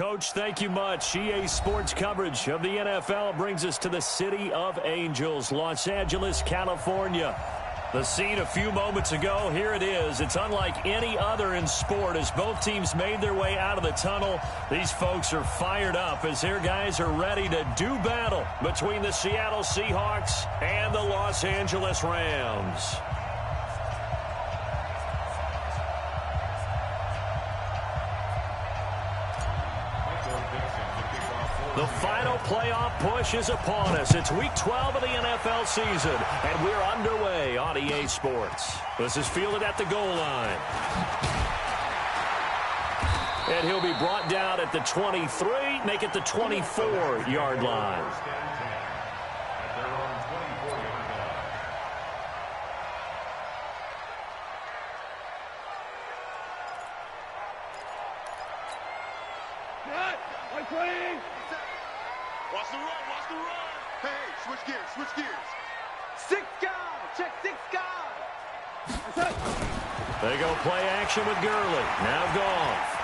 Coach, thank you much. EA Sports coverage of the NFL brings us to the City of Angels, Los Angeles, California. The scene a few moments ago, here it is. It's unlike any other in sport as both teams made their way out of the tunnel. These folks are fired up as their guys are ready to do battle between the Seattle Seahawks and the Los Angeles Rams. The final playoff push is upon us. It's Week 12 of the NFL season, and we're underway on EA Sports. This is fielded at the goal line. And he'll be brought down at the 23, make it the 24-yard line. Watch the run, watch the run. Hey, switch gears. 6 guys, check 6 guys. They go play action with Gurley. Now Goff.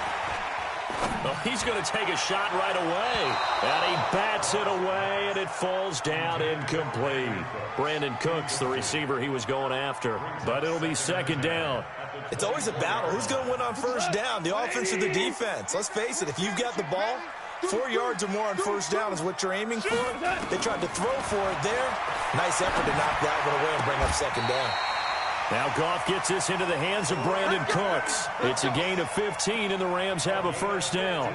Oh, he's going to take a shot right away. And he bats it away, and it falls down incomplete. Brandon Cooks, the receiver he was going after. But it'll be second down. It's always a battle. Who's going to win on first down, the offense or the defense? Let's face it, if you've got the ball, 4 yards or more on first down is what you're aiming for. They tried to throw for it there. Nice effort to knock that one away and bring up second down. Now Goff gets this into the hands of Brandon Cooks. It's a gain of 15, and the Rams have a first down.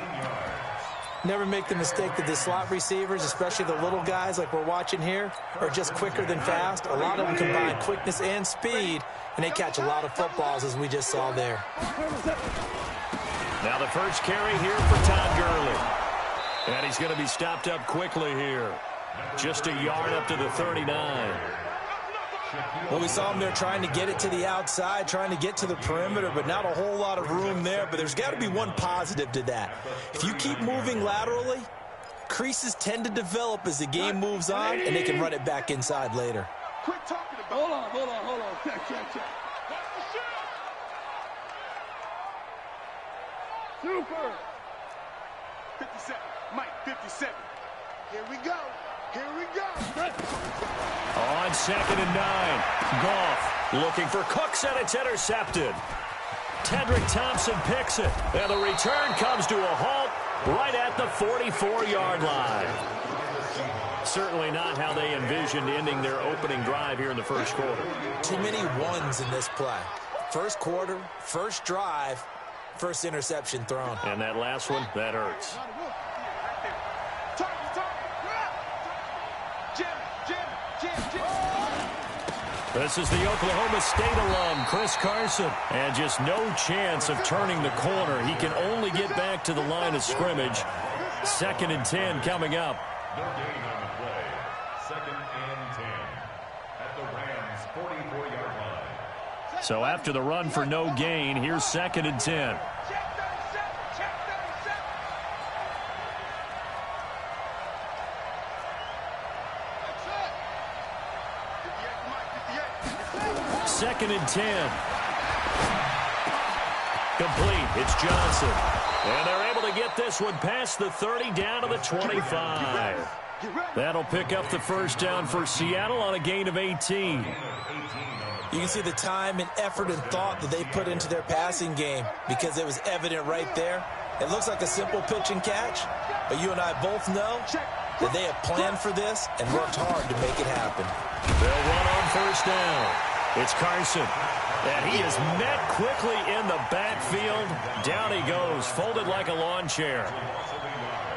Never make the mistake that the slot receivers, especially the little guys like we're watching here, are just quicker than fast. A lot of them combine quickness and speed, and they catch a lot of footballs, as we just saw there. Now the first carry here for Todd Gurley. And he's going to be stopped up quickly here. Just a yard up to the 39. Well, we saw him there trying to get it to the outside, trying to get to the perimeter, but not a whole lot of room there. But there's got to be one positive to that. If you keep moving laterally, creases tend to develop as the game moves on, and they can run it back inside later. Quit talking about it. Hold on. Check. Super. 57. Mike, 57. Here we go. On 2nd and 9. Goff looking for Cooks, and it's intercepted. Tedrick Thompson picks it, and the return comes to a halt right at the 44-yard line. Certainly not how they envisioned ending their opening drive here in the first quarter. Too many ones in this play. First quarter, first drive, first interception thrown. And that last one, that hurts. This is the Oklahoma State alum, Chris Carson. And just no chance of turning the corner. He can only get back to the line of scrimmage. 2nd and 10 coming up. No gain on the play. 2nd and 10 at the Rams' 44-yard line. So after the run for no gain, here's 2nd and 10. Second and 10. Complete. It's Johnson. And they're able to get this one past the 30 down to the 25. That'll pick up the first down for Seattle on a gain of 18. You can see the time and effort and thought that they put into their passing game because it was evident right there. It looks like a simple pitch and catch, but you and I both know that they have planned for this and worked hard to make it happen. They'll run on first down. It's Carson, and he is met quickly in the backfield. Down he goes, folded like a lawn chair.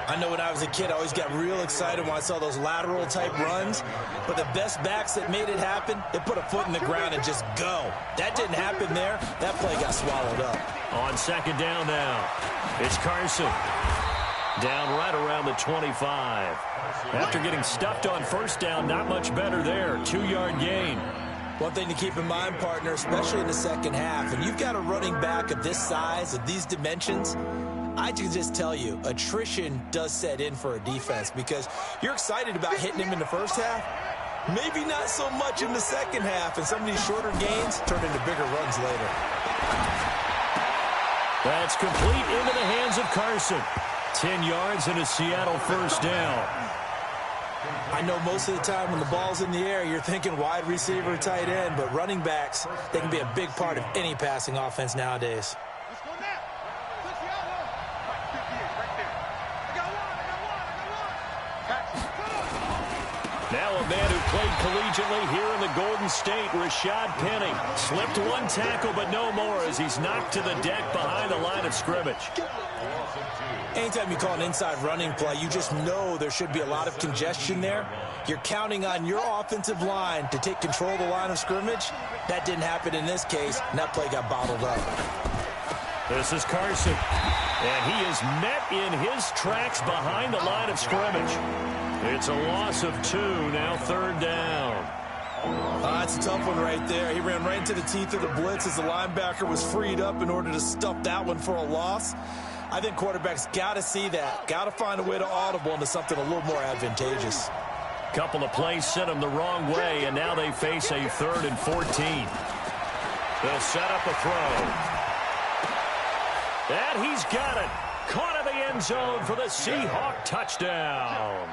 I know when I was a kid, I always got real excited when I saw those lateral-type runs. But the best backs that made it happen, they put a foot in the ground and just go. That didn't happen there. That play got swallowed up. On second down now, it's Carson. Down right around the 25. After getting stuffed on first down, not much better there. 2-yard gain. One thing to keep in mind, partner, especially in the second half, and you've got a running back of this size, of these dimensions, I can just tell you, attrition does set in for a defense because you're excited about hitting him in the first half. Maybe not so much in the second half, and some of these shorter gains turn into bigger runs later. That's complete into the hands of Carson. 10 yards and a Seattle first down. I know most of the time when the ball's in the air, you're thinking wide receiver, tight end, but running backs, they can be a big part of any passing offense nowadays. Now a man who played collegiately here in the Golden State, Rashad Penny. Slipped one tackle, but no more as he's knocked to the deck behind the line of scrimmage. Anytime you call an inside running play, you just know there should be a lot of congestion there. You're counting on your offensive line to take control of the line of scrimmage. That didn't happen in this case, and that play got bottled up. This is Carson, and he is met in his tracks behind the line of scrimmage. It's a loss of 2, now third down. That's a tough one right there. He ran right into the teeth of the blitz as the linebacker was freed up in order to stuff that one for a loss. I think quarterbacks got to see that, got to find a way to audible into something a little more advantageous. Couple of plays sent them the wrong way, and now they face a 3rd and 14. They'll set up a throw. And he's got it. Caught in the end zone for the Seahawk touchdown.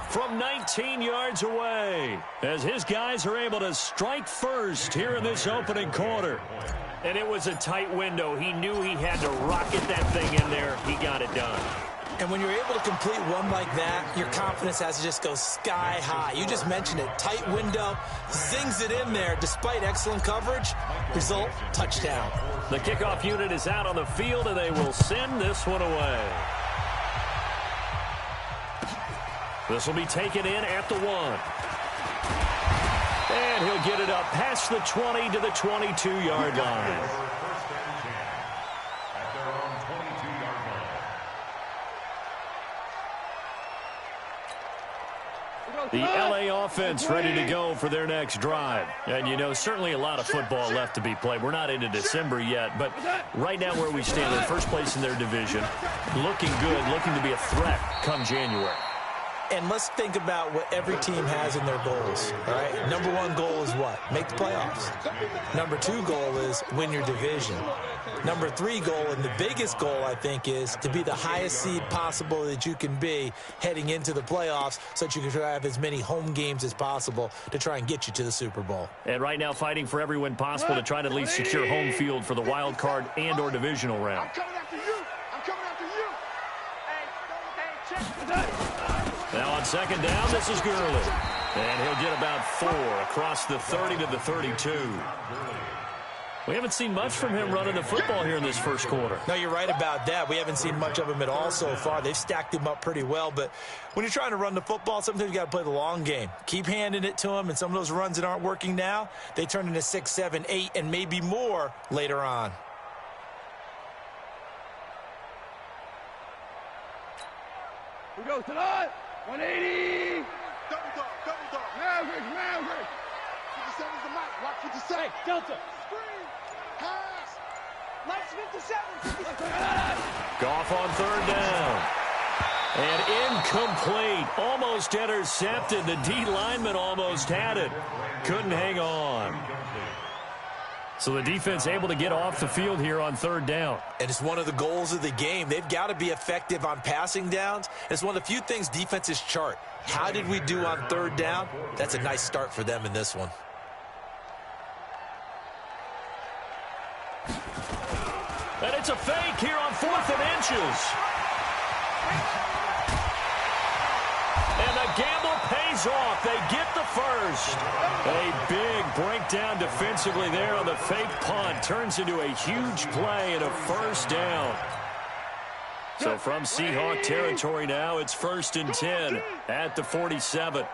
From 19 yards away, as his guys are able to strike first here in this opening quarter. And it was a tight window. He knew he had to rocket that thing in there. He got it done. And when you're able to complete one like that, your confidence has to just go sky high. You just mentioned it. Tight window, zings it in there despite excellent coverage. Result, touchdown. The kickoff unit is out on the field, and they will send this one away. This will be taken in at the 1. And he'll get it up past the 20 to the 22-yard line. The LA offense ready to go for their next drive. And, you know, certainly a lot of football left to be played. We're not into December yet, but right now where we stand, in first place in their division, looking good, looking to be a threat come January. And let's think about what every team has in their goals, all right? Number 1 goal is what? Make the playoffs. Number 2 goal is win your division. Number 3 goal, and the biggest goal, I think, is to be the highest seed possible that you can be heading into the playoffs so that you can try to have as many home games as possible to try and get you to the Super Bowl. And right now fighting for every win possible to try to at least secure home field for the wild card and or divisional round. I'm coming after you. I'm coming after you. Hey, check. Now on second down, this is Gurley. And he'll get about 4 across the 30 to the 32. We haven't seen much from him running the football here in this first quarter. No, you're right about that. We haven't seen much of him at all so far. They've stacked him up pretty well, but when you're trying to run the football, sometimes you got to play the long game. Keep handing it to him, and some of those runs that aren't working now, they turn into 6, 7, 8, and maybe more later on. We go tonight. 180. Double dog, double dog. Maverick, Maverick. 57's the mic. Watch 57. Hey, Delta. Screen. Pass. Lights 57. Goff on third down. And incomplete. Almost intercepted. The D lineman almost had it. Couldn't hang on. So the defense able to get off the field here on third down. And it's one of the goals of the game. They've got to be effective on passing downs. It's one of the few things defenses chart. How did we do on third down? That's a nice start for them in this one. And it's a fake here on 4th and inches. And the gamble pays off. They get the first. A big breakdown defensively there on the fake punt. Turns into a huge play and a first down. So from Seahawk territory now, it's 1st and 10 at the 47.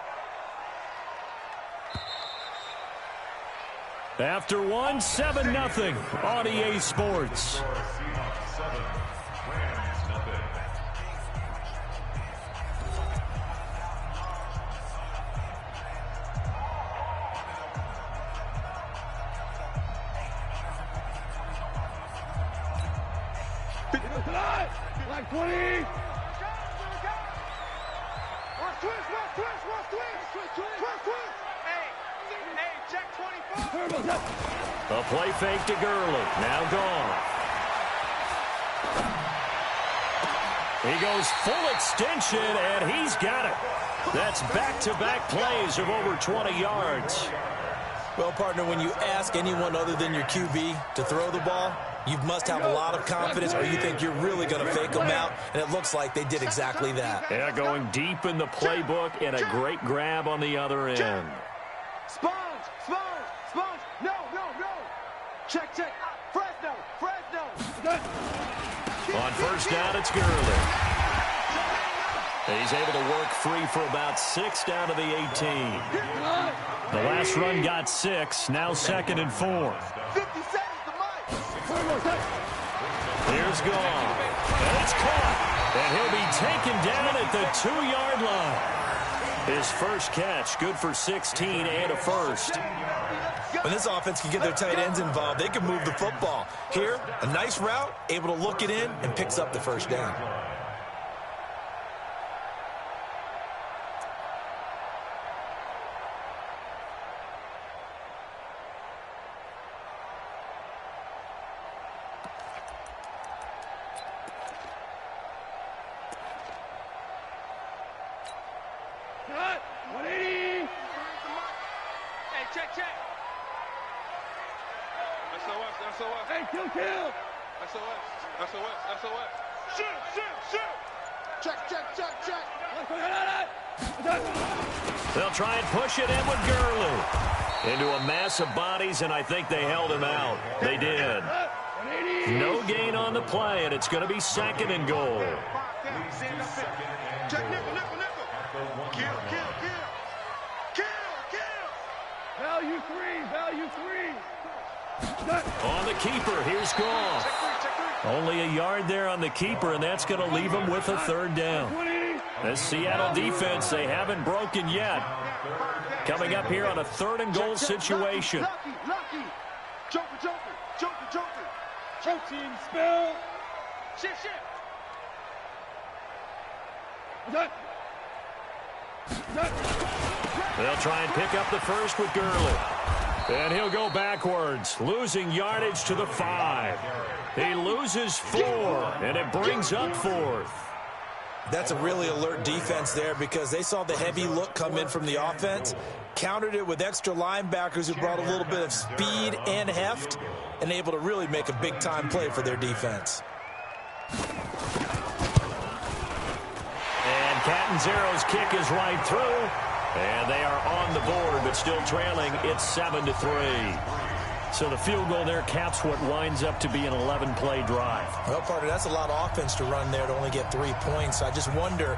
After 1, 7-0 on EA Sports. Like 20. Watch twist, watch twist, watch twist. Hey, check 24. A play fake to Gurley. Now gone. He goes full extension, and he's got it. That's back-to-back plays of over 20 yards. Well, partner, when you ask anyone other than your QB to throw the ball, you must have a lot of confidence, or you think you're really going to fake them out, and it looks like they did exactly that. Yeah, going deep in the playbook, and a great grab on the other end. Sponge. No. Check. Fresno. On first down, it's Gurley. He's able to work free for about 6 down to the 18. The last run got 6, now 2nd and 4. 50 seconds to Mike. Here's gone. And it's caught. And he'll be taken down at the 2-yard line. His first catch, good for 16 and a first. When this offense can get their tight ends involved, they can move the football. Here, a nice route, able to look it in, and picks up the first down. Cut. 180. Hey, check. SOS. Hey, kill. SOS. Shoot. Check. They'll try and push it in with Gurley. Into a mass of bodies, and I think they held him out. They did. No gain on the play, and it's going to be 2nd and goal. Check nickel. Kill. Value three. On the keeper, here's Goff. Only a yard there on the keeper, and that's going to leave him with a 3rd down. This Seattle defense, they haven't broken yet. Coming up here on a 3rd and goal situation. Lucky. Joker. Team spell. Shit. They'll try and pick up the first with Gurley. And he'll go backwards, losing yardage to the 5. He loses 4, and it brings up 4th. That's a really alert defense there because they saw the heavy look come in from the offense, countered it with extra linebackers who brought a little bit of speed and heft, and able to really make a big-time play for their defense. And Catanzaro's kick is right through. And they are on the board, but still trailing. It's 7-3. So the field goal there caps what winds up to be an 11-play drive. Well, partner, that's a lot of offense to run there to only get 3 points. I just wonder,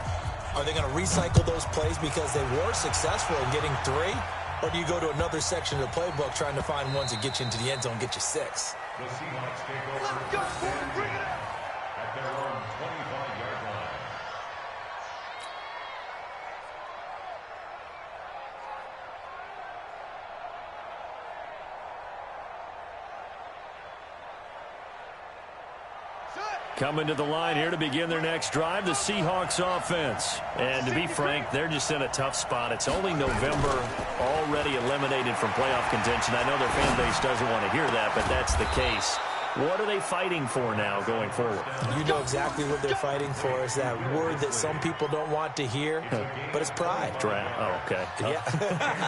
are they going to recycle those plays because they were successful in getting 3? Or do you go to another section of the playbook trying to find ones that get you into the end zone, get you 6? The Seahawks take over at their own 25-yard line. Coming to the line here to begin their next drive, the Seahawks offense. And to be frank, they're just in a tough spot. It's only November, already eliminated from playoff contention. I know their fan base doesn't want to hear that, but that's the case. What are they fighting for now going forward? You know exactly what they're fighting for. Is that word that some people don't want to hear, but it's pride. Draft. Oh, okay. Yeah.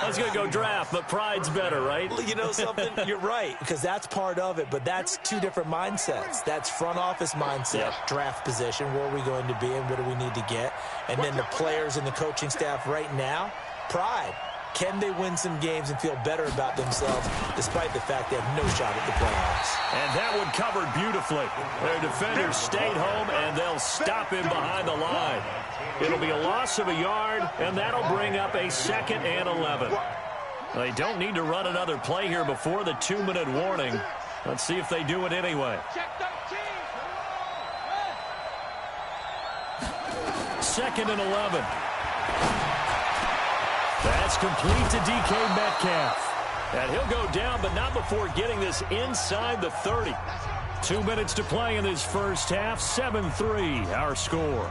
I was going to go draft, but pride's better, right? You know something? You're right, because that's part of it, but that's 2 different mindsets. That's front office mindset, draft position, where are we going to be and what do we need to get? And then the players and the coaching staff right now, pride. Can they win some games and feel better about themselves despite the fact they have no shot at the playoffs? And that one covered beautifully. Their defenders stayed home, and they'll stop him behind the line. It'll be a loss of a yard, and that'll bring up a 2nd and 11. They don't need to run another play here before the 2-minute warning. Let's see if they do it anyway. Check 13. 2nd and 11. That's complete to DK Metcalf. And he'll go down, but not before getting this inside the 30. 2 minutes to play in this first half. 7-3, our score.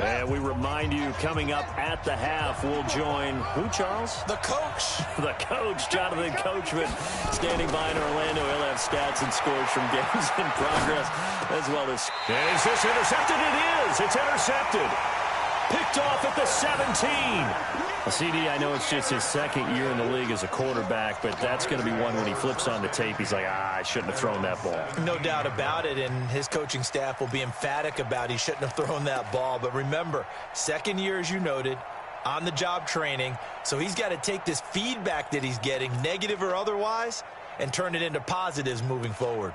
And we remind you, coming up at the half, we'll join who, Charles? The coach. The coach, Jonathan Coachman, standing by in Orlando. He'll have stats and scores from games in progress, as well as... Is this intercepted? It is. It's intercepted. Picked off at the 17. CD, I know it's just his second year in the league as a quarterback, but that's going to be one when he flips on the tape. He's like, I shouldn't have thrown that ball. No doubt about it, and his coaching staff will be emphatic about he shouldn't have thrown that ball. But remember, second year, as you noted, on-the-job training, so he's got to take this feedback that he's getting, negative or otherwise, and turn it into positives moving forward.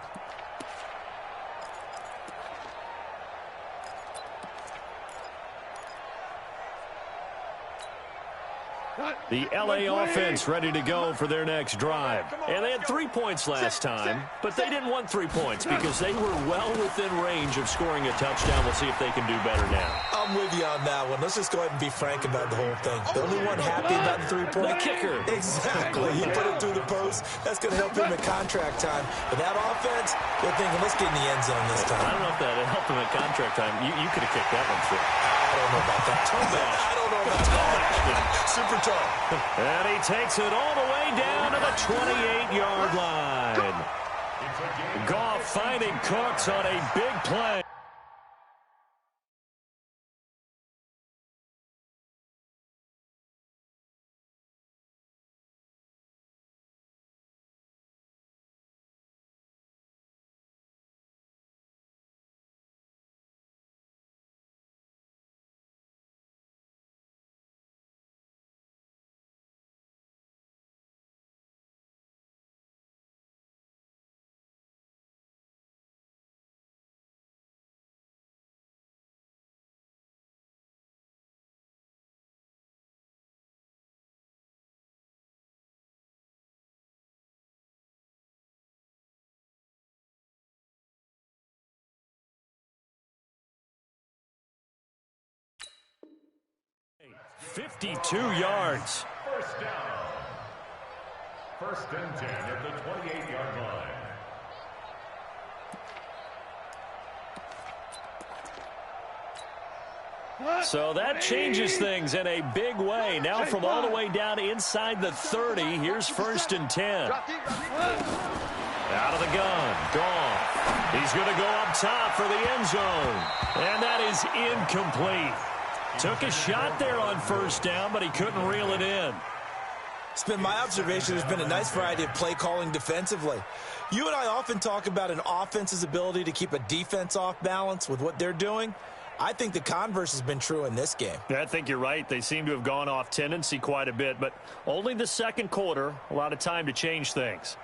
The L.A. offense ready to go for their next drive. And they had 3 points last time, but they didn't want 3 points because they were well within range of scoring a touchdown. We'll see if they can do better now. I'm with you on that one. Let's just go ahead and be frank about the whole thing. The only one happy about the 3-point kicker. Exactly. He put it through the post. That's going to help him at contract time. But that offense, they're thinking, let's get in the end zone this time. I don't know if that helped him at contract time. You could have kicked that one through. I don't know about that. Toe bash. I don't know about that. Super toe. And he takes it all the way down to the 28-yard line. Goff finding Cooks on a big play. $52 yards. First down. First and 10 at the 28-yard line. So that changes things in a big way. Now from all the way down inside the 30, here's first and 10. Out of the gun, Goff. He's going to go up top for the end zone. And that is incomplete. Took a shot there on first down, but he couldn't reel it in. It's been my observation there's been a nice variety of play calling defensively. You and I often talk about an offense's ability to keep a defense off balance with what they're doing. I think the converse has been true in this game. Yeah, I think you're right. They seem to have gone off tendency quite a bit, but only the second quarter, a lot of time to change things.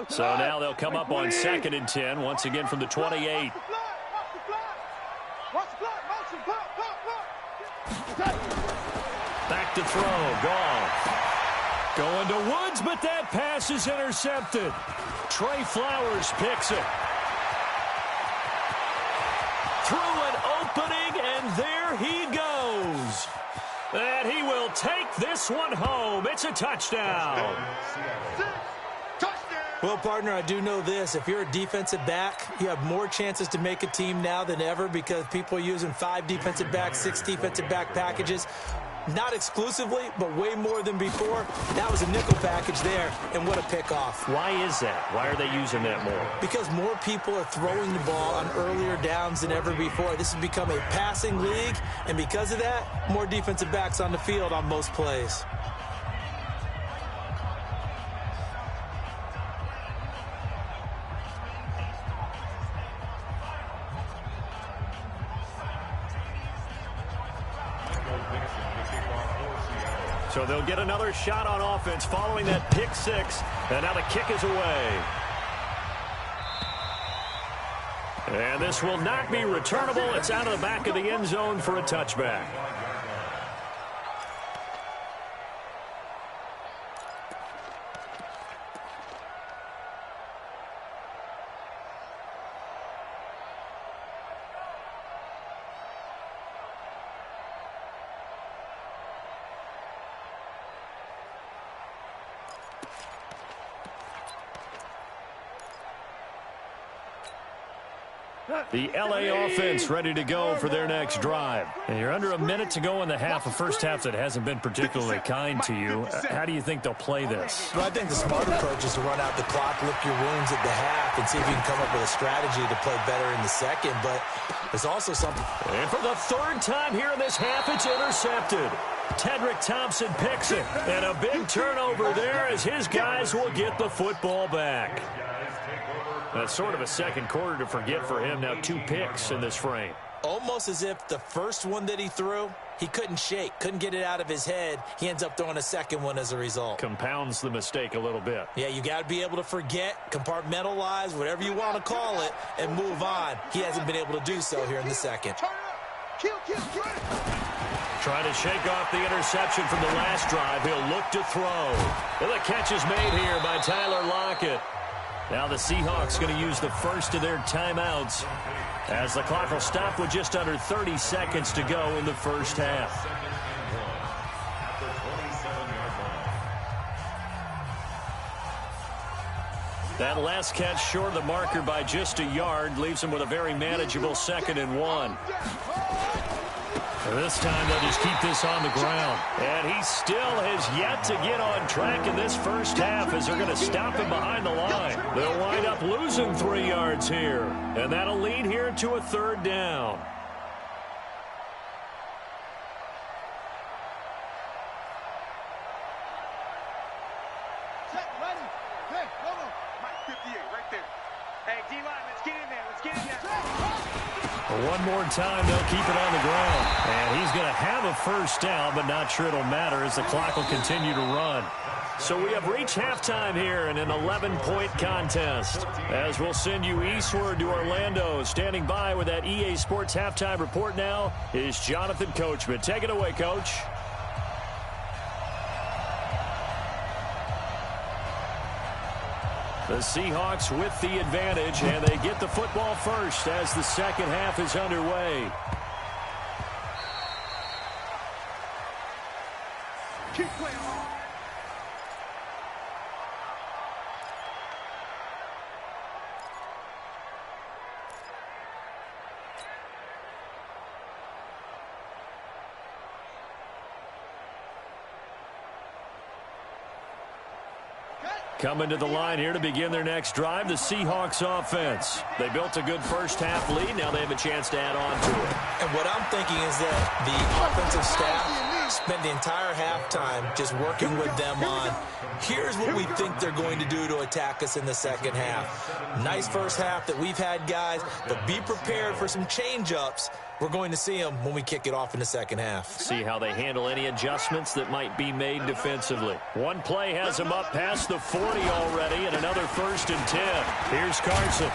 So now they'll come up on second and 10, once again from the 28. Back to throw, Goff. Going to Woods, but that pass is intercepted. Trey Flowers picks it. Through an opening, and there he goes. And he will take this one home. It's a touchdown. Well, partner, I do know this. If you're a defensive back, you have more chances to make a team now than ever because people are using 5 defensive backs, 6 defensive back packages. Not exclusively, but way more than before. That was a nickel package there, and what a pickoff. Why is that? Why are they using that more? Because more people are throwing the ball on earlier downs than ever before. This has become a passing league, and because of that, more defensive backs on the field on most plays. So they'll get another shot on offense following that pick six. And now the kick is away. And this will not be returnable. It's out of the back of the end zone for a touchback. The LA offense ready to go for their next drive. And you're under a minute to go in the half, a first half that hasn't been particularly kind to you. How do you think they'll play this? Well, I think the smart approach is to run out the clock, lick your wounds at the half, and see if you can come up with a strategy to play better in the second. But there's also something. And for the third time here in this half, it's intercepted. Tedrick Thompson picks it. And a big turnover there as his guys will get the football back. That's sort of a second quarter to forget for him. Now 2 picks in this frame. Almost as if the first one that he threw, he couldn't shake, couldn't get it out of his head. He ends up throwing a second one as a result. Compounds the mistake a little bit. Yeah, you got to be able to forget, compartmentalize, whatever you want to call it, and move on. He hasn't been able to do so here in the second. Trying to shake off the interception from the last drive. He'll look to throw. Well, the catch is made here by Tyler Lockett. Now the Seahawks going to use the first of their timeouts as the clock will stop with just under 30 seconds to go in the first half. That last catch short of the marker by just a yard leaves him with a very manageable 2nd and 1. This time they'll just keep this on the ground. And he still has yet to get on track in this first half as they're going to stop him behind the line. They'll wind up losing 3 yards here. And that'll lead here to a 3rd down. One more time, they'll keep it on the ground. And he's going to have a first down, but not sure it'll matter as the clock will continue to run. So we have reached halftime here in an 11-point contest. As we'll send you eastward to Orlando. Standing by with that EA Sports halftime report now is Jonathan Coachman. Take it away, Coach. The Seahawks with the advantage, and they get the football first as the second half is underway. Keep playing hard. Coming to the line here to begin their next drive, the Seahawks offense. They built a good first half lead. Now they have a chance to add on to it. And what I'm thinking is that the offensive staff spent the entire halftime just working with them on, here's what we think they're going to do to attack us in the second half. Nice first half that we've had, guys, but be prepared for some change-ups. We're going to see them when we kick it off in the second half. See how they handle any adjustments that might be made defensively. One play has them up past the 40 already, and another 1st and 10. Here's Carson.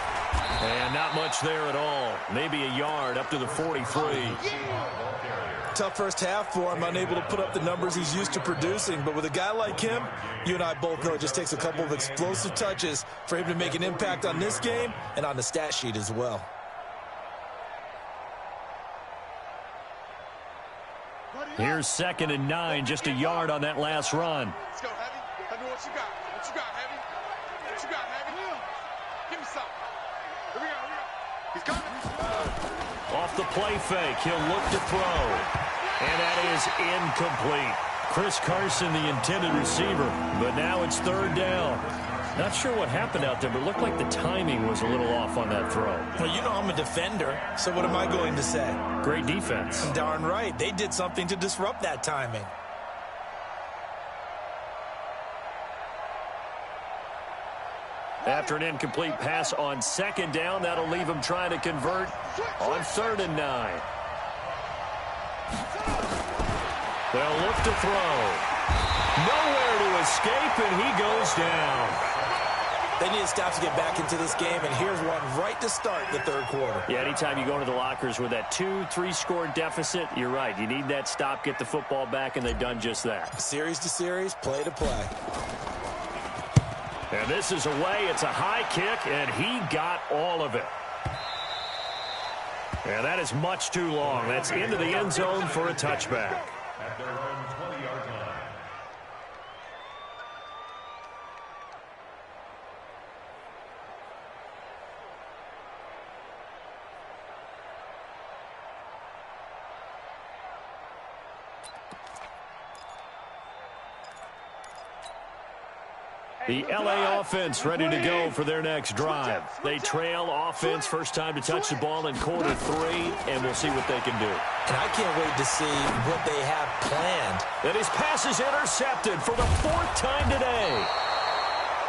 And not much there at all. Maybe a yard up to the 43. Tough first half for him, unable to put up the numbers he's used to producing. But with a guy like him, you and I both know it just takes a couple of explosive touches for him to make an impact on this game and on the stat sheet as well. Here's 2nd and 9, just a yard on that last run. Let's go, Heavy. I know what you got. What you got, Heavy? What you got, Heavy? Give me something. Here we go, here we go. He's coming. Off the play fake, he'll look to throw. And that is incomplete. Chris Carson, the intended receiver, but now it's 3rd down. Not sure what happened out there, but it looked like the timing was a little off on that throw. Well, you know I'm a defender, so what am I going to say? Great defense. Darn right. They did something to disrupt that timing. After an incomplete pass on 2nd down, that'll leave them trying to convert on 3rd and 9. They'll look to throw. Nowhere to escape, and he goes down. They need to stop to get back into this game, and here's one right to start the 3rd quarter. Yeah, anytime you go into the lockers with that 2-3 score deficit, you're right. You need that stop, get the football back, and they've done just that. Series to series, play to play. And this is away. It's a high kick, and he got all of it. And that is much too long. That's into the end zone for a touchback. At their own 20-yard line. The LA offense ready to go for their next drive. They trail offense, first time to touch the ball in quarter 3, and we'll see what they can do. And I can't wait to see what they have planned. And his pass is intercepted for the 4th time today.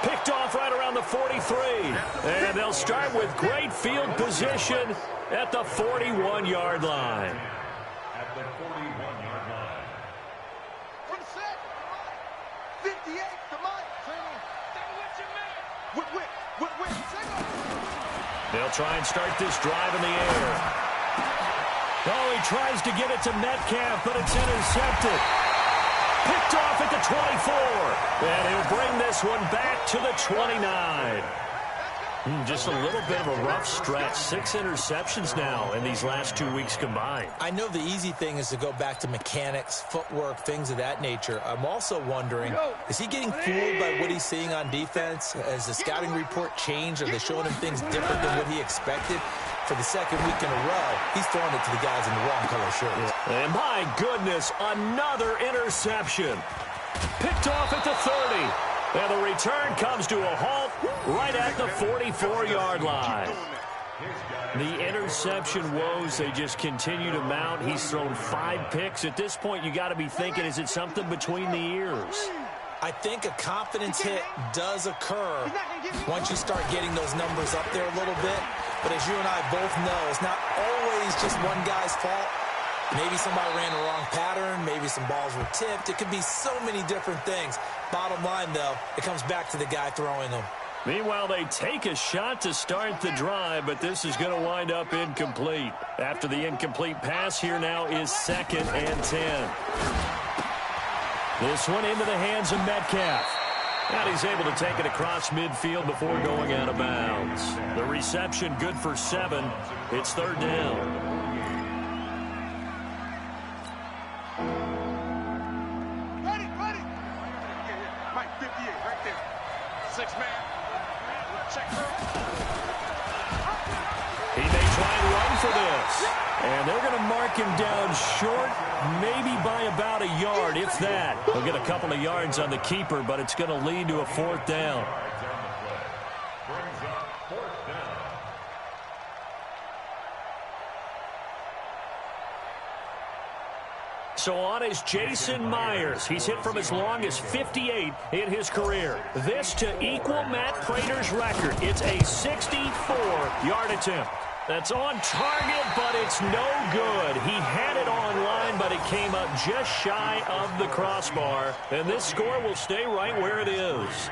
Picked off right around the 43. And they'll start with great field position at the 41-yard line. At the 41-yard line. From set. 58 to Mike. They'll try and start this drive in the air. Oh, he tries to get it to Metcalf, but it's intercepted. Picked off at the 24. And he'll bring this one back to the 29. Just a little bit of a rough stretch. 6 interceptions now in these last 2 weeks combined. I know the easy thing is to go back to mechanics, footwork, things of that nature. I'm also wondering, is he getting fooled by what he's seeing on defense? Has the scouting report changed? Are they showing him things different than what he expected? For the 2nd week in a row, he's throwing it to the guys in the wrong color shirts. And my goodness, another interception. Picked off at the 30. And the return comes to a halt right at the 44-yard line. The interception woes, they just continue to mount. He's thrown 5 picks. At this point, you got to be thinking, is it something between the ears? I think a confidence hit does occur once you start getting those numbers up there a little bit. But as you and I both know, it's not always just one guy's fault. Maybe somebody ran the wrong pattern. Maybe some balls were tipped. It could be so many different things. Bottom line, though, it comes back to the guy throwing them. Meanwhile, they take a shot to start the drive, but this is going to wind up incomplete. After the incomplete pass, here now is 2nd and 10. This one into the hands of Metcalf. And he's able to take it across midfield before going out of bounds. The reception good for 7. It's 3rd down. He may try and run for this. And they're going to mark him down short, maybe by about a yard, if that. He'll get a couple of yards on the keeper, but it's going to lead to a 4th down. So on is Jason Myers. He's hit from as long as 58 in his career. This to equal Matt Prater's record. It's a 64-yard attempt. That's on target, but it's no good. He had it on line, but it came up just shy of the crossbar. And this score will stay right where it is.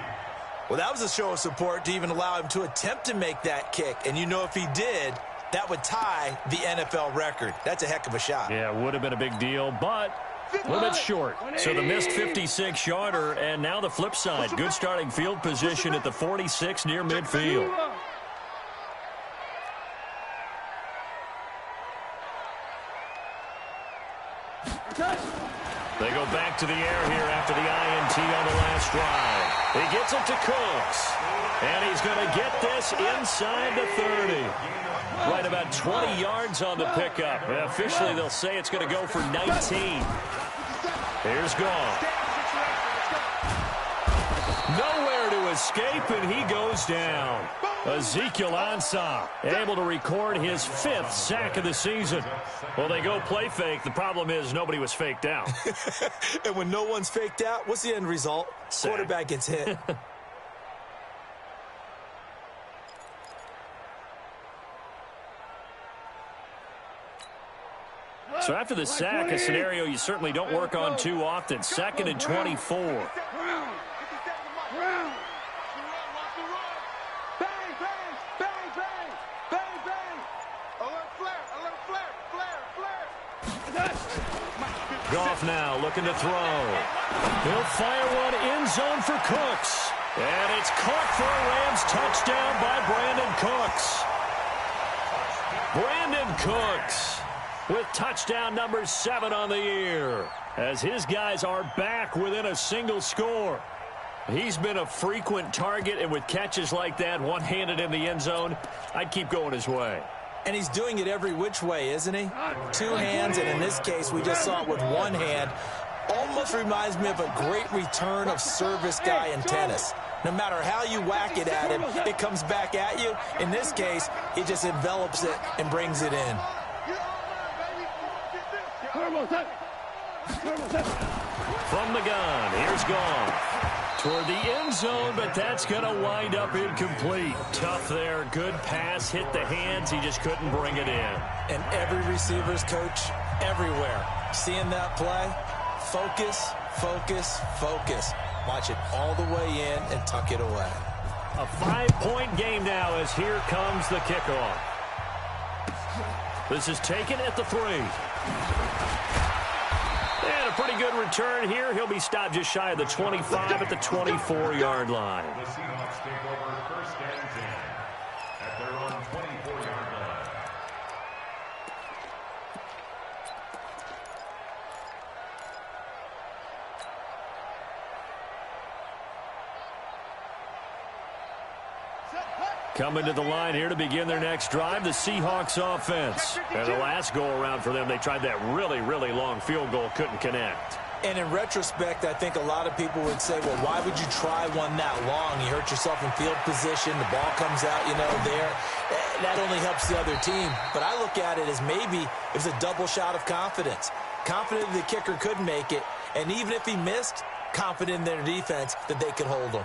Well, that was a show of support to even allow him to attempt to make that kick. And you know if he did, that would tie the NFL record. That's a heck of a shot. Yeah, it would have been a big deal, but a little bit short. So the missed 56-yarder, and now the flip side. Good starting field position at the 46 near midfield. They go back to the air here after the INT on the last drive. He gets it to Cooks, and he's going to get this inside the 30. Right about 20 yards on the pickup. Officially, they'll say it's going to go for 19. Here's Goff. Nowhere to escape, and he goes down. Ezekiel Ansah able to record his 5th sack of the season. Well, they go play fake. The problem is nobody was faked out. And when no one's faked out, what's the end result? Sack. Quarterback gets hit. So after the sack, a scenario you certainly don't work on too often. 2nd and 24. Goff now looking to throw. He'll fire one end zone for Cooks. And it's caught for a Rams touchdown by Brandon Cooks. Brandon Cooks with touchdown number 7 on the year, as his guys are back within a single score. He's been a frequent target, and with catches like that, one-handed in the end zone, I'd keep going his way. And he's doing it every which way, isn't he? 2 hands, and in this case, we just saw it with 1 hand. Almost reminds me of a great return of service guy in tennis. No matter how you whack it at him, it comes back at you. In this case, it just envelops it and brings it in. From the gun, here's Goff. Toward the end zone, but that's going to wind up incomplete. Tough there. Good pass. Hit the hands. He just couldn't bring it in. And every receiver's coach everywhere. Seeing that play, focus, focus, focus. Watch it all the way in and tuck it away. A 5-point game now as here comes the kickoff. This is taken at the 3. And a pretty good return here. He'll be stopped just shy of the 25 at the 24-yard line. The Seahawks take over 1st and 10 at their own 24-yard line. Coming to the line here to begin their next drive, the Seahawks offense. And the last go-around for them, they tried that really, really long field goal, couldn't connect. And in retrospect, I think a lot of people would say, well, why would you try one that long? You hurt yourself in field position. The ball comes out, there. That only helps the other team. But I look at it as maybe it was a double shot of confidence. Confident the kicker could make it. And even if he missed, confident in their defense that they could hold him.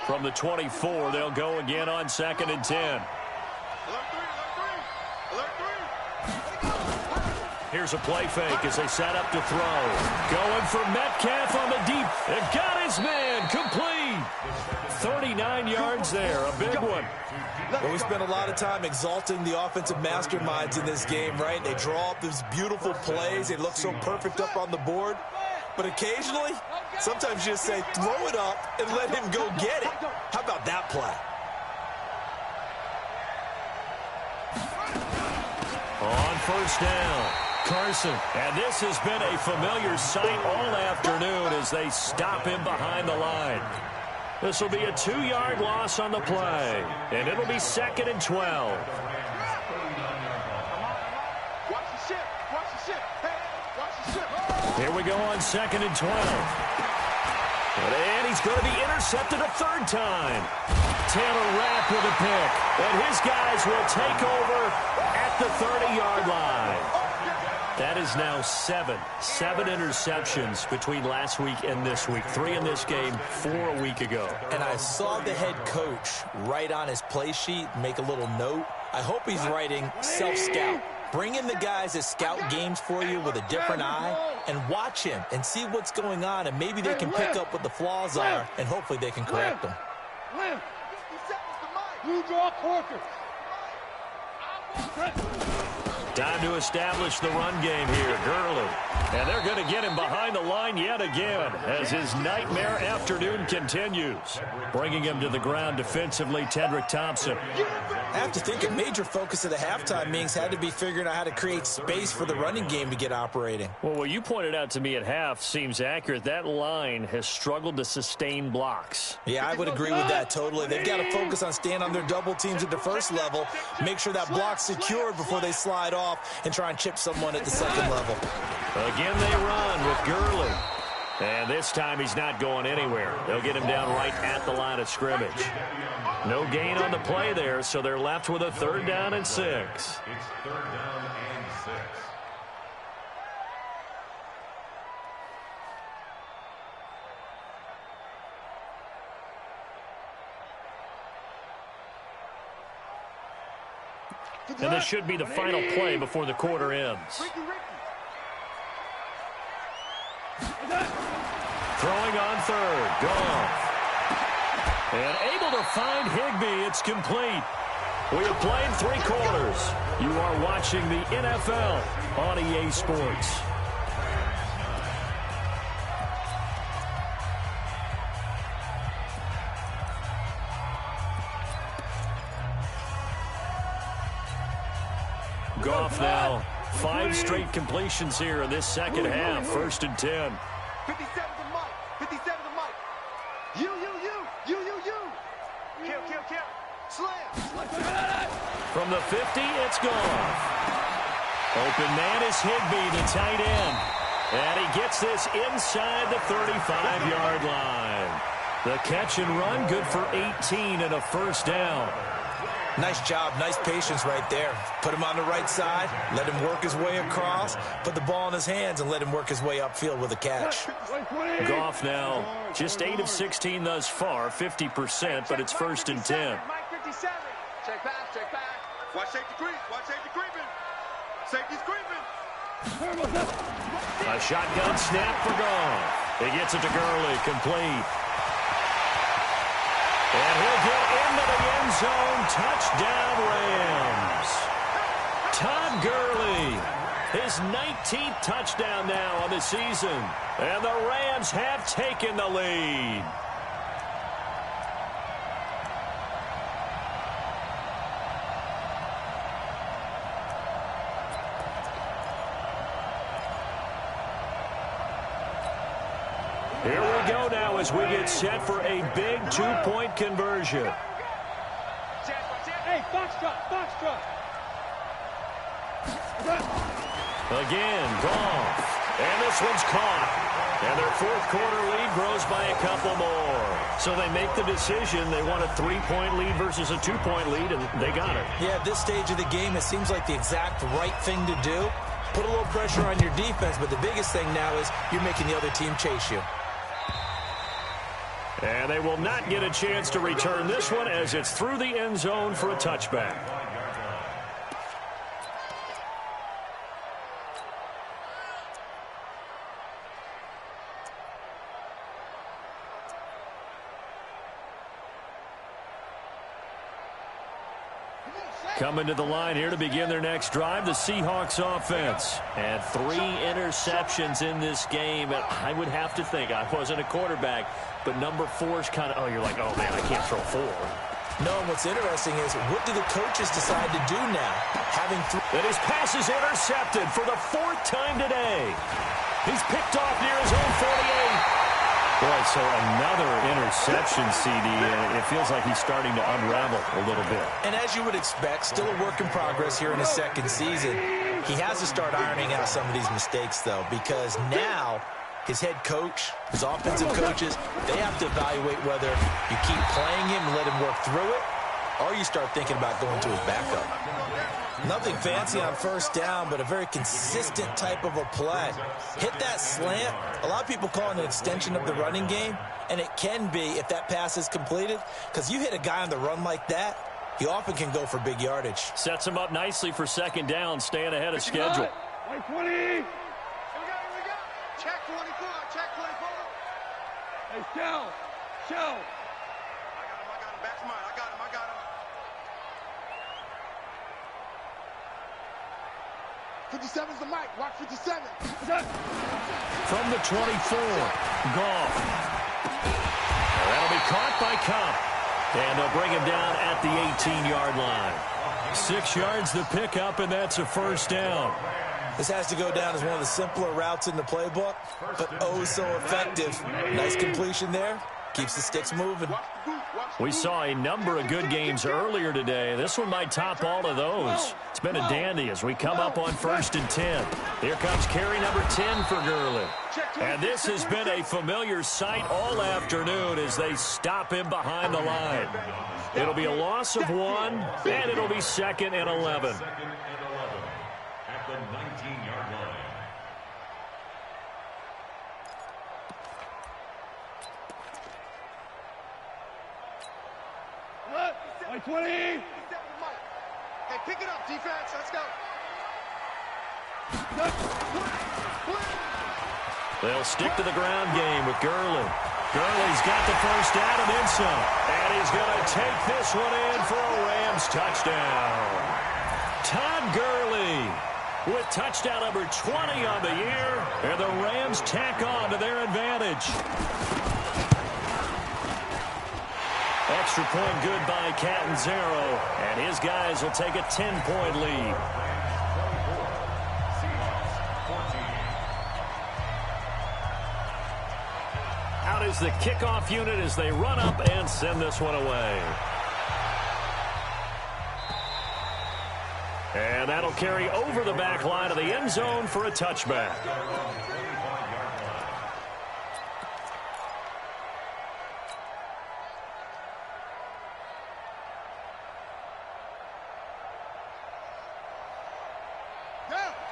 From the 24, they'll go again on 2nd and 10. Here's a play fake as they set up to throw. Going for Metcalf on the deep. They've got his man complete. 39 yards there, a big one. Well, we spent a lot of time exalting the offensive masterminds in this game, right? They draw up these beautiful plays. They look so perfect up on the board. But occasionally, sometimes you just say, throw it up and let him go get it. How about that play? On 1st down, Carson. And this has been a familiar sight all afternoon as they stop him behind the line. This will be a 2-yard loss on the play. And it'll be 2nd and 12. Here we go on 2nd and 12. And he's going to be intercepted a 3rd time. Taylor Rapp with a pick. And his guys will take over at the 30-yard line. That is now 7 interceptions between last week and this week. 3 in this game, 4 a week ago. And I saw the head coach write on his play sheet, make a little note. I hope he's writing self-scout. Bring in the guys that scout games for you with a different eye and watch him and see what's going on, and maybe they can pick up what the flaws are, and hopefully they can correct them. Time to establish the run game here. Gurley. And they're going to get him behind the line yet again as his nightmare afternoon continues. Bringing him to the ground defensively, Tedrick Thompson. I have to think a major focus of the halftime meetings had to be figuring out how to create space for the running game to get operating. Well, what you pointed out to me at half seems accurate. That line has struggled to sustain blocks. Yeah, I would agree with that totally. They've got to focus on staying on their double teams at the first level, make sure that block's secured before they slide off and try and chip someone at the second level. Again, they run with Gurley. And this time he's not going anywhere. They'll get him down right at the line of scrimmage. No gain on the play there, so they're left with a 3rd down and 6. It's 3rd down and 6. And this should be the final play before the quarter ends. Throwing on 3rd. Goff. And able to find Higbee. It's complete. We have played 3 quarters. You are watching the NFL on EA Sports. Goff now 5 straight completions here in this second half. 1st and 10. 57 to Mike. 57 to Mike. You. Kill. Slam. From the 50, it's gone. Open man is Higbee, the tight end. And he gets this inside the 35-yard line. The catch and run, good for 18 and a first down. Nice job, nice patience right there. Put him on the right side, let him work his way across, put the ball in his hands, and let him work his way upfield with a catch. Goff now just 8 of 16 thus far, 50%, but it's 1st and 10. Mike 57. Check back, check back. Watch safety creep, watch safety creeping. Safety's creeping. A shotgun snap for Goff. He gets it to Gurley, complete. And he'll get into the end zone. Touchdown, Rams. Todd Gurley, his 19th touchdown now on the season. And the Rams have taken the lead. Here we go now as we get set for a big two-point conversion. Hey, foxtrot. Again, Goff. And this one's caught. And their fourth quarter lead grows by a couple more. So they make the decision. They want a 3-point lead versus a 2-point lead, and they got it. Yeah, at this stage of the game, it seems like the exact right thing to do. Put a little pressure on your defense, but the biggest thing now is you're making the other team chase you. And they will not get a chance to return this one as it's through the end zone for a touchback. Coming to the line here to begin their next drive, the Seahawks offense. And 3 interceptions in this game. And I would have to think, I wasn't a quarterback, but number 4 is kind of, you're like, oh, man, I can't throw 4. No, and what's interesting is, what do the coaches decide to do now? And his pass is intercepted for the 4th time today. He's picked off near his own 48. Boy, so another interception, CD, and it feels like he's starting to unravel a little bit. And as you would expect, still a work in progress here in his second season. He has to start ironing out some of these mistakes, though, because now his head coach, his offensive coaches, they have to evaluate whether you keep playing him and let him work through it, or you start thinking about going to his backup. Nothing fancy on first down, but a very consistent type of a play. Hit that slant. A lot of people call it an extension of the running game, and it can be if that pass is completed, because you hit a guy on the run like that, he often can go for big yardage. Sets him up nicely for second down, staying ahead of schedule. Like 20. Here we go. Check 24, check 24. Hey, Shell. I got him. Back to mine. I got him. 57's the mic. Watch 57. From the 24, Goff. That'll be caught by Cup. And they'll bring him down at the 18-yard line. 6 yards the pickup, and that's a first down. This has to go down as one of the simpler routes in the playbook, but oh so effective. Nice completion there. Keeps the sticks moving. We saw a number of good games earlier today. This one might top all of those. It's been a dandy as we come up on 1st and 10. Here comes carry number 10 for Gurley. And this has been a familiar sight all afternoon as they stop him behind the line. It'll be a loss of 1, and it'll be 2nd and 11. At the 19-yard line. Like 20. Hey, pick it up, defense. Let's go. They'll stick to the ground game with Gurley. Gurley's got the first down and then some. And he's going to take this one in for a Rams touchdown. Todd Gurley with touchdown number 20 on the year. And the Rams tack on to their advantage. Extra point good by Catanzaro, and his guys will take a 10-point lead. Out is the kickoff unit as they run up and send this one away. And that'll carry over the back line of the end zone for a touchback.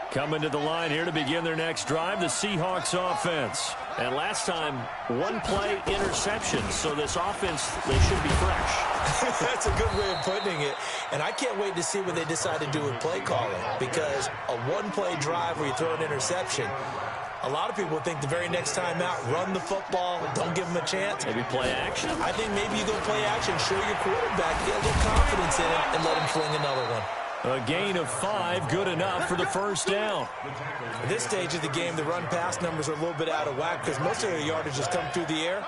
Coming to the line here to begin their next drive, the Seahawks offense. And last time, one-play interception. So this offense, they should be fresh. That's a good way of putting it. And I can't wait to see what they decide to do with play calling. Because a one-play drive where you throw an interception, a lot of people think the very next time out, run the football, don't give them a chance. Maybe play action. I think maybe you go play action, show your quarterback, get a little confidence in him, and let him fling another one. A gain of 5, good enough for the first down. At this stage of the game, the run-pass numbers are a little bit out of whack because most of their yardage has come through the air.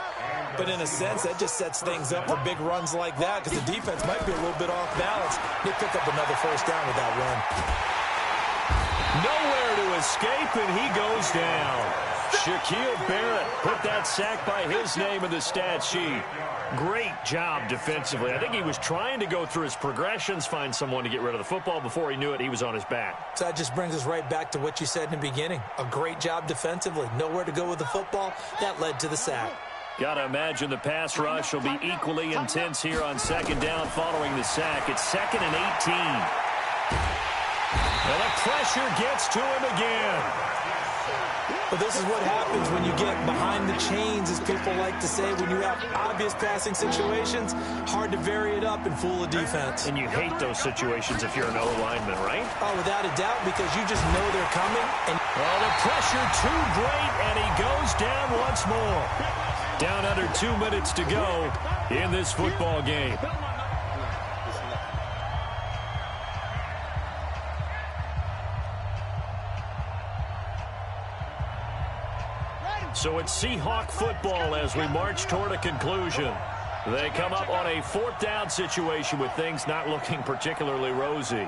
But in a sense, that just sets things up for big runs like that because the defense might be a little bit off balance. They pick up another first down with that run. Nowhere to escape, and he goes down. Shaquille Barrett put that sack by his name in the stat sheet. Great job defensively. I think he was trying to go through his progressions, find someone to get rid of the football. Before he knew it, he was on his back. So that just brings us right back to what you said in the beginning. A great job defensively. Nowhere to go with the football. That led to the sack. Got to imagine the pass rush will be equally intense here on second down following the sack. It's 2nd and 18. And the pressure gets to him again. But this is what happens when you get behind the chains, as people like to say. When you have obvious passing situations, hard to vary it up and fool a defense. And you hate those situations if you're an O-lineman, right? Oh, without a doubt, because you just know they're coming. And well, the pressure too great, and he goes down once more. Down under 2 minutes to go in this football game. So it's Seahawk football as we march toward a conclusion. They come up on a 4th down situation with things not looking particularly rosy.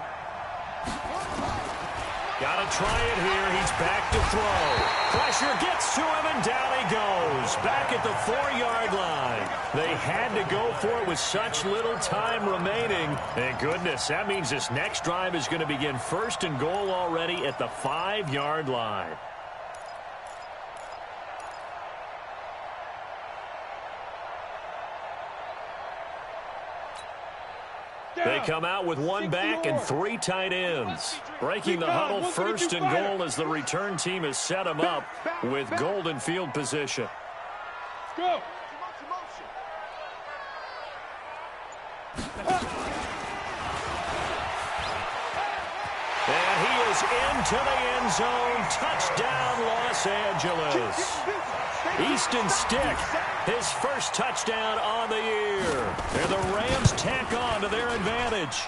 Got to try it here. He's back to throw. Pressure gets to him, and down he goes. Back at the 4-yard line. They had to go for it with such little time remaining. And goodness, that means this next drive is going to begin 1st and goal already at the 5-yard line. They come out with 1 back and 3 tight ends. Breaking the huddle, 1st and goal as the return team has set them up with golden field position. Go. And he is into the end zone. Touchdown, Los Angeles. Easton Stick, his first touchdown on the year. And the Rams tack on to their advantage.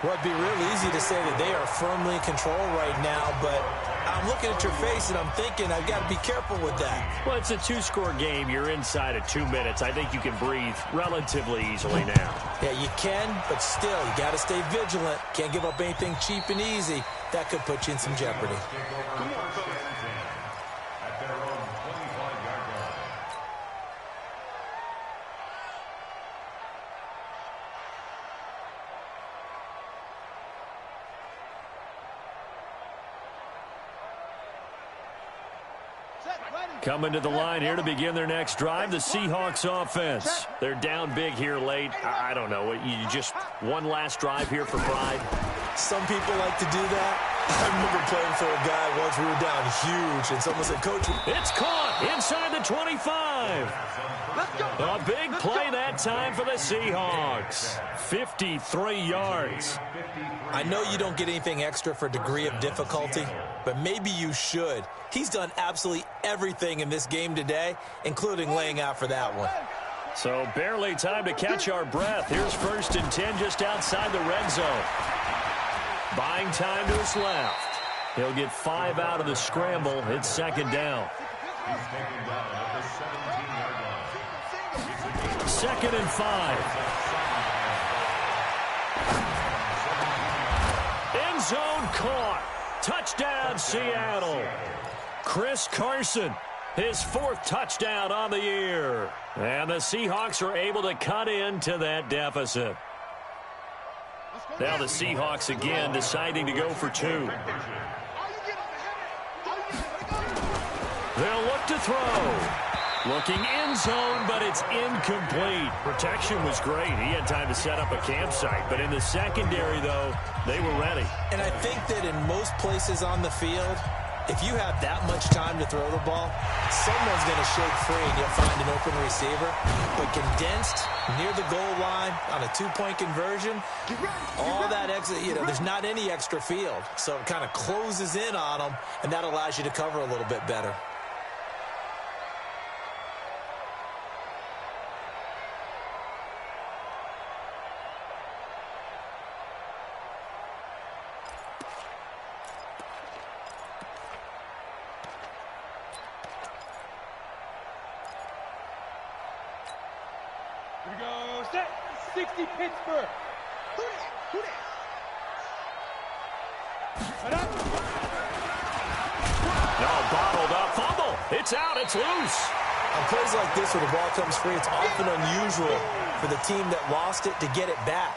Well, it'd be real easy to say that they are firmly in control right now, but I'm looking at your face and I'm thinking I've got to be careful with that. Well, it's a 2-score game. You're inside of 2 minutes. I think you can breathe relatively easily now. Yeah, you can, but still, you got to stay vigilant. Can't give up anything cheap and easy. That could put you in some jeopardy. Coming to the line here to begin their next drive, the Seahawks offense. They're down big here late. I don't know. You just one last drive here for pride? Some people like to do that. I remember playing for a guy once. We were down huge, and someone said, Coach, it's caught inside the 25. A big play that time for the Seahawks. 53 yards. I know you don't get anything extra for degree of difficulty, but maybe you should. He's done absolutely everything in this game today, including laying out for that one. So barely time to catch our breath. Here's 1st and 10 just outside the red zone. Buying time to his left. He'll get 5 out of the scramble. It's 2nd down. 2nd and 5. End zone caught. Touchdown, Seattle. Chris Carson, his 4th touchdown on the year. And the Seahawks are able to cut into that deficit. Now the Seahawks again deciding to go for two. They'll look to throw. Looking end zone, but it's incomplete. Protection was great. He had time to set up a campsite. But in the secondary, though, they were ready. And I think that in most places on the field, if you have that much time to throw the ball, someone's going to shake free and you'll find an open receiver. But condensed near the goal line on a two-point conversion, all that extra, there's not any extra field. So it kind of closes in on them, and that allows you to cover a little bit better. Here we go. Set. 60 Pittsburgh. Who that? No, bottled up. Fumble. It's out. It's loose. On plays like this where the ball comes free, it's often unusual for the team that lost it to get it back.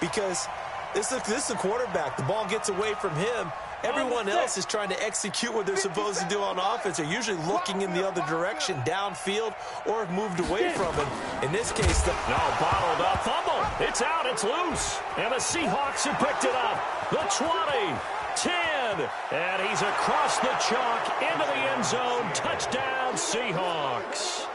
Because this is a quarterback. The ball gets away from him. Everyone else is trying to execute what they're supposed to do on offense. They're usually looking in the other direction, downfield, or have moved away from him. In this case, bottled up. Fumble. It's out. It's loose. And the Seahawks have picked it up. The 20, 10, and he's across the chalk into the end zone. Touchdown, Seahawks.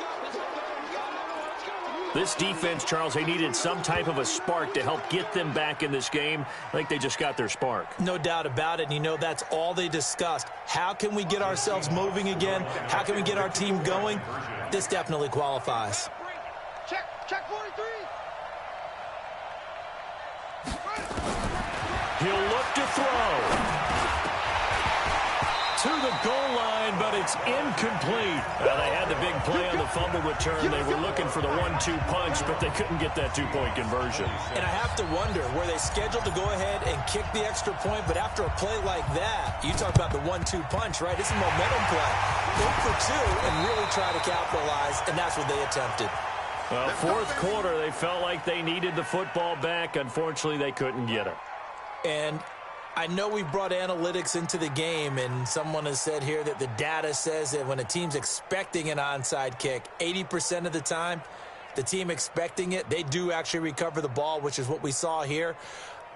This defense, Charles, they needed some type of a spark to help get them back in this game. I think they just got their spark. No doubt about it. And that's all they discussed. How can we get ourselves moving again? How can we get our team going? This definitely qualifies. Check 43. He'll look to throw. To the goal line, but it's incomplete. Well, they had the big play on the fumble return. They were looking for the 1-2 punch, but they couldn't get that two-point conversion. And I have to wonder, were they scheduled to go ahead and kick the extra point, but after a play like that, you talk about the 1-2 punch, right? It's a momentum play. Go for two and really try to capitalize, and that's what they attempted. Well, fourth quarter, they felt like they needed the football back. Unfortunately, they couldn't get it. And I know we've brought analytics into the game, and someone has said here that the data says that when a team's expecting an onside kick, 80% of the time, the team expecting it, they do actually recover the ball, which is what we saw here.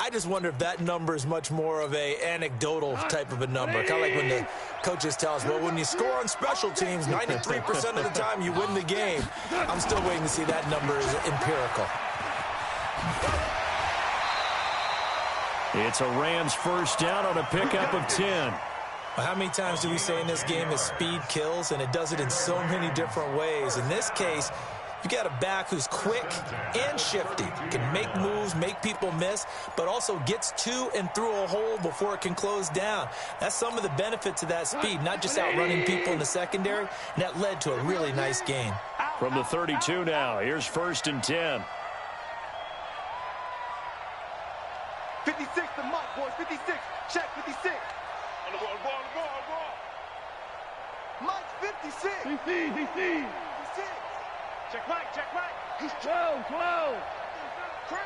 I just wonder if that number is much more of a anecdotal type of a number. Kind of like when the coaches tell us, well, when you score on special teams, 93% of the time you win the game. I'm still waiting to see that number is empirical. It's a Rams first down on a pickup of 10. Well, how many times do we say in this game is speed kills, and it does it in so many different ways. In this case, you got a back who's quick and shifty, can make moves, make people miss, but also gets to and through a hole before it can close down. That's some of the benefits of that speed, not just outrunning people in the secondary, and that led to a really nice gain. From the 32 now, here's first and 10. 56 to Mike, boys. 56. Check 56. On the ball. Mike's 56. DC. 56. Check Mike. He's 12. Crash.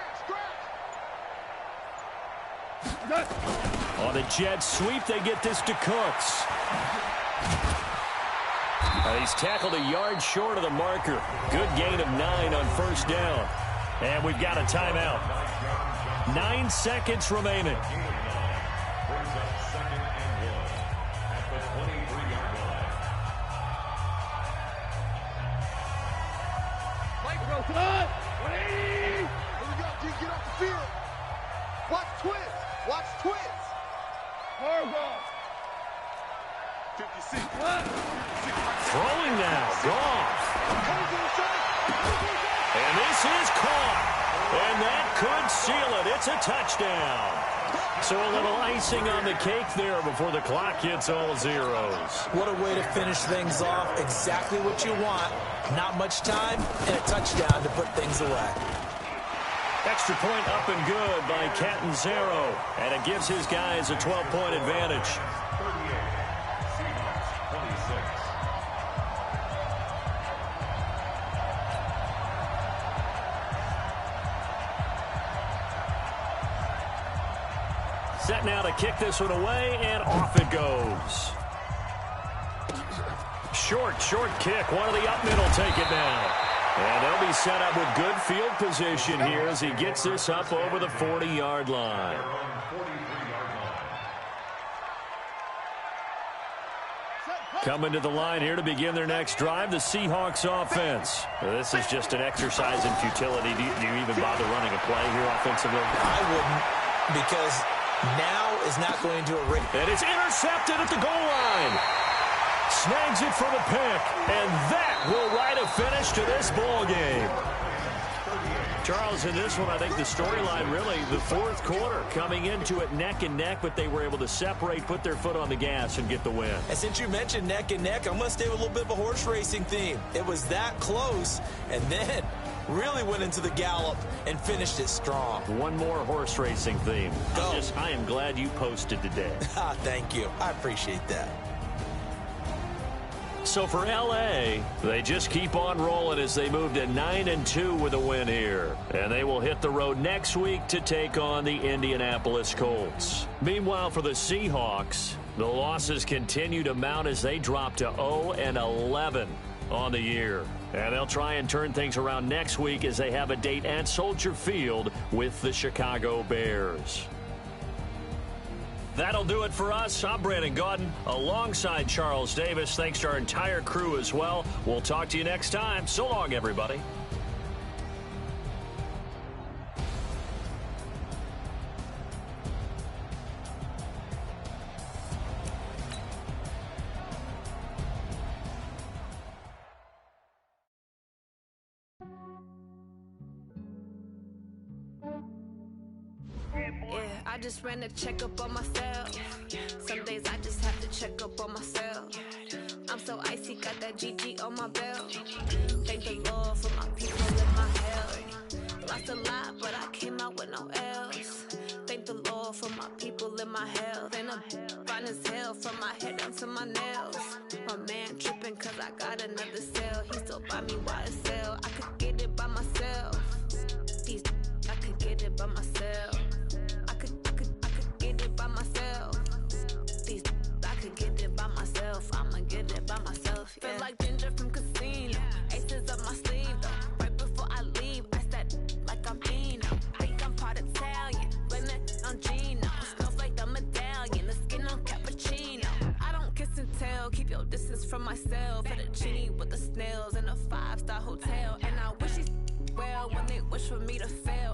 On the jet sweep, they get this to Cooks. He's tackled a yard short of the marker. Good gain of 9 on first down. And we've got a timeout. 9 seconds remaining. Brings up second and 1 at the 23-yard line. Mike broke up. 180. Here we go. G, get off the field. Watch twins. Horrible. 56. Throwing now. Goff. And this is caught. And that could seal it. It's a touchdown. So a little icing on the cake there before the clock hits all zeros. What a way to finish things off. Exactly what you want. Not much time and a touchdown to put things away. Extra point up and good by Catanzaro. And it gives his guys a 12-point advantage. 38. Seahawks 26. set now to kick this one away, and off it goes. Short kick. One of the up middle take it now. And they'll be set up with good field position here as he gets this up over the 40-yard line. Coming to the line here to begin their next drive, the Seahawks offense. This is just an exercise in futility. Do you even bother running a play here offensively? I wouldn't, because now is not going to erase. And it's intercepted at the goal line. Snags it for the pick, and that will write a finish to this ball game. Charles, in this one, I think the storyline really, the fourth quarter, coming into it neck and neck, but they were able to separate, put their foot on the gas, and get the win. And since you mentioned neck and neck, I'm going to stay with a little bit of a horse racing theme. It was that close, and then really went into the gallop and finished it strong. One more horse racing theme. Go. I am glad you posted today. Thank you. I appreciate that. So for L.A., they just keep on rolling as they move to 9-2 with a win here. And they will hit the road next week to take on the Indianapolis Colts. Meanwhile, for the Seahawks, the losses continue to mount as they drop to 0-11 on the year. And they'll try and turn things around next week as they have a date at Soldier Field with the Chicago Bears. That'll do it for us. I'm Brandon Gaudin alongside Charles Davis. Thanks to our entire crew as well. We'll talk to you next time. So long, everybody. I just ran a checkup on myself. Some days I just have to check up on myself. I'm so icy, got that GG on my belt. Thank the Lord for my people in my health. Lost a lot, but I came out with no else. Thank the Lord for my people in my health. And I'm fine as hell from my head down to my nails. My man tripping cause I got another cell. He still buy me YSL. I could get it by myself. I could get it by myself. I could get it by myself. I could get it by myself. I'ma get it by myself. Yeah. Feel like Ginger from Casino. Aces up my sleeve though. Right before I leave, I said like I'm Eno. Think I'm part Italian. Blame that on Gino. Smells like the medallion. The skin on cappuccino. I don't kiss and tell. Keep your distance from myself. Fettuccine with the snails in a 5-star hotel. And I wish he's well when they wish for me to fail.